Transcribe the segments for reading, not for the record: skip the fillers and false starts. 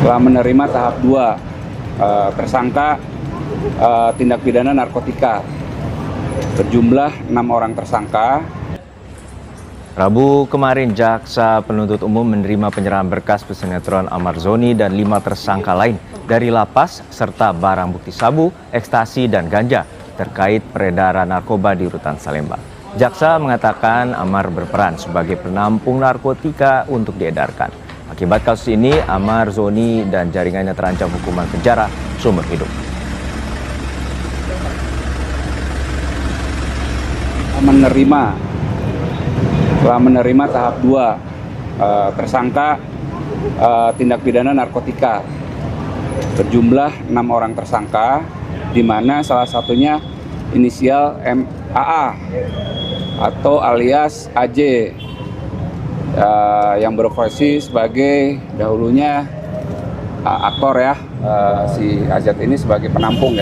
telah menerima tahap 2 tersangka tindak pidana narkotika berjumlah 6 orang tersangka. Rabu kemarin, Jaksa Penuntut Umum menerima penyerahan berkas pesinetron Amar Zoni dan 5 tersangka lain dari lapas serta barang bukti sabu, ekstasi, dan ganja terkait peredaran narkoba di Rutan Salemba. Jaksa mengatakan Amar berperan sebagai penampung narkotika untuk diedarkan. Akibat kasus ini, Amar Zoni dan jaringannya terancam hukuman penjara seumur hidup. Telah menerima tahap 2 tersangka tindak pidana narkotika berjumlah 6 orang tersangka, di mana salah satunya inisial MAA atau alias AJ yang berprofesi sebagai dahulunya aktor ya, si Azat ini sebagai penampung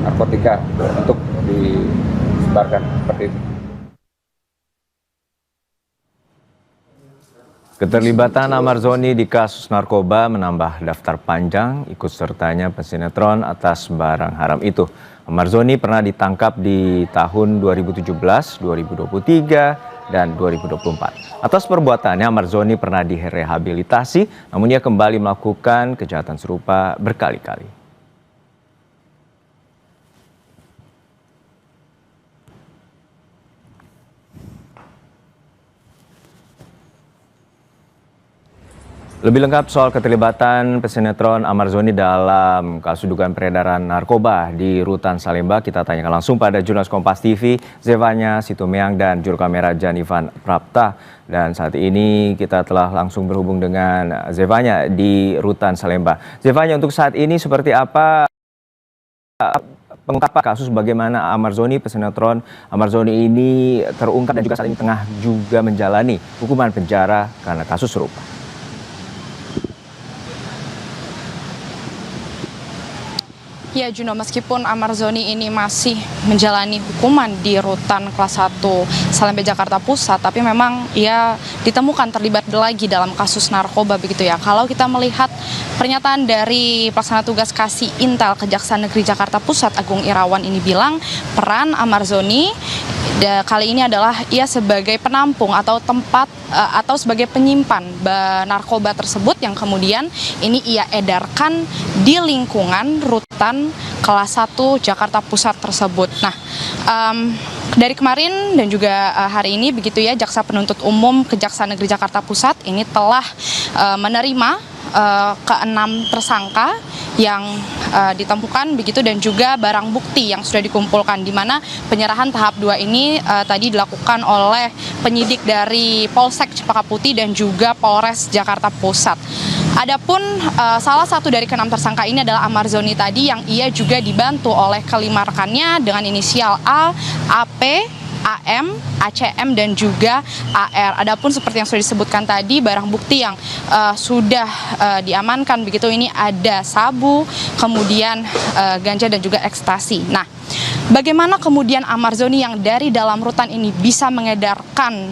narkotika untuk disebarkan seperti itu. Keterlibatan Amar Zoni di kasus narkoba menambah daftar panjang ikut sertanya pesinetron atas barang haram itu. Amar Zoni pernah ditangkap di tahun 2017, 2023, dan 2024. Atas perbuatannya, Amar Zoni pernah direhabilitasi, namun ia kembali melakukan kejahatan serupa berkali-kali. Lebih lengkap soal keterlibatan pesinetron Amar Zoni dalam kasus dugaan peredaran narkoba di Rutan Salemba, kita tanyakan langsung pada jurnalis Kompas TV, Zevanya Situmeang, dan juru kamera Janivan Prapta. Dan saat ini kita telah langsung berhubung dengan Zevanya di Rutan Salemba. Zevanya, untuk saat ini seperti apa pengungkapan kasus bagaimana Amar Zoni, pesinetron Amar Zoni ini terungkap dan juga saat ini tengah juga menjalani hukuman penjara karena kasus serupa? Ya Juno, meskipun Amar Zoni ini masih menjalani hukuman di Rutan Kelas 1 Salemba Jakarta Pusat, tapi memang ia ditemukan terlibat lagi dalam kasus narkoba begitu ya. Kalau kita melihat pernyataan dari pelaksana tugas Kasih Intel Kejaksaan Negeri Jakarta Pusat Agung Irawan ini bilang peran Amar Zoni kali ini adalah ia sebagai penampung atau tempat atau sebagai penyimpan narkoba tersebut yang kemudian ini ia edarkan di lingkungan Rutan Kelas 1 Jakarta Pusat tersebut. Nah, dari kemarin dan juga hari ini begitu ya, Jaksa Penuntut Umum Kejaksaan Negeri Jakarta Pusat ini telah menerima ke-6 tersangka yang ditemukan begitu, dan juga barang bukti yang sudah dikumpulkan, di mana penyerahan tahap 2 ini tadi dilakukan oleh penyidik dari Polsek Cempaka Putih dan juga Polres Jakarta Pusat. Adapun salah satu dari ke-6 tersangka ini adalah Amar Zoni tadi, yang ia juga dibantu oleh kelima rekannya dengan inisial A, AP, AM, ACM, dan juga AR. Adapun seperti yang sudah disebutkan tadi, barang bukti yang sudah diamankan begitu ini ada sabu, kemudian ganja, dan juga ekstasi. Nah, bagaimana kemudian Amar Zoni yang dari dalam rutan ini bisa mengedarkan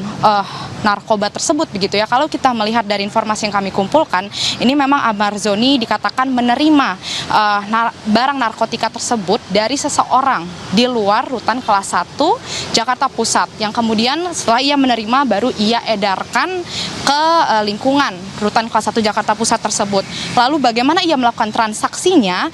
narkoba tersebut begitu ya? Kalau kita melihat dari informasi yang kami kumpulkan, ini memang Amar Zoni dikatakan menerima barang narkotika tersebut dari seseorang di luar Rutan Kelas 1 Jakarta Pusat, yang kemudian setelah ia menerima baru ia edarkan ke lingkungan Rutan Kelas 1 Jakarta Pusat tersebut. Lalu bagaimana ia melakukan transaksinya?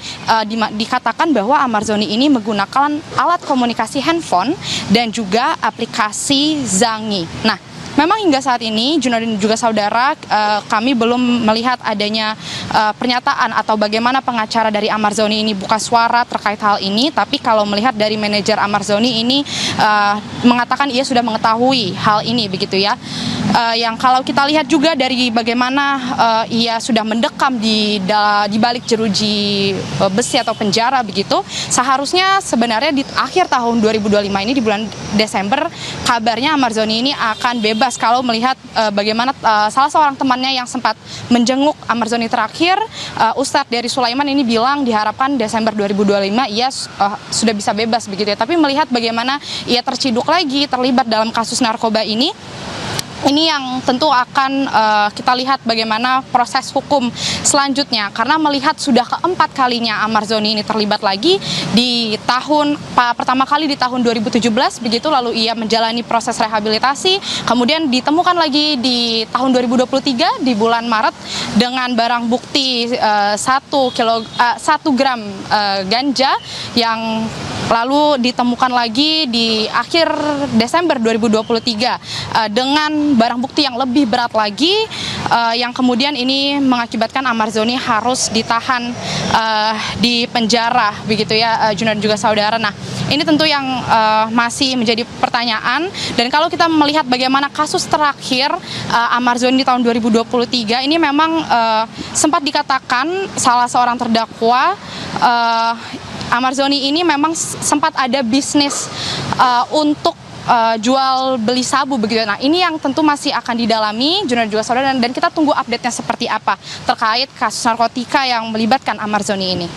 Dikatakan bahwa Amar Zoni ini menggunakan alat komunikasi handphone dan juga aplikasi Zangi. Nah, memang hingga saat ini, Juno dan juga saudara, kami belum melihat adanya pernyataan atau bagaimana pengacara dari Amar Zoni ini buka suara terkait hal ini. Tapi kalau melihat dari manajer Amar Zoni ini mengatakan ia sudah mengetahui hal ini begitu ya. Yang kalau kita lihat juga dari bagaimana ia sudah mendekam di balik jeruji besi atau penjara begitu, seharusnya sebenarnya di akhir tahun 2025 ini, di bulan Desember, kabarnya Amar Zoni ini akan bebas. Kalau melihat bagaimana salah seorang temannya yang sempat menjenguk Amar Zoni terakhir, Ustadz dari Sulaiman ini bilang diharapkan Desember 2025 ia sudah bisa bebas begitu ya. Tapi melihat bagaimana ia terciduk lagi terlibat dalam kasus narkoba ini, Ini yang tentu akan kita lihat bagaimana proses hukum selanjutnya, karena melihat sudah keempat kalinya Amarzoni ini terlibat lagi di pertama kali di tahun 2017 begitu, lalu ia menjalani proses rehabilitasi, kemudian ditemukan lagi di tahun 2023 di bulan Maret dengan barang bukti 1 gram ganja yang lalu ditemukan lagi di akhir Desember 2023 dengan barang bukti yang lebih berat lagi, yang kemudian ini mengakibatkan Amarzoni harus ditahan di penjara begitu ya, Juna dan juga saudara. Nah, ini tentu yang masih menjadi pertanyaan, dan kalau kita melihat bagaimana kasus terakhir Amarzoni di tahun 2023 ini memang sempat dikatakan salah seorang terdakwa Amarzoni ini memang sempat ada bisnis untuk jual beli sabu begitu. Nah, ini yang tentu masih akan didalami Juna dan juga saudara, dan kita tunggu update-nya seperti apa terkait kasus narkotika yang melibatkan Amarzoni ini.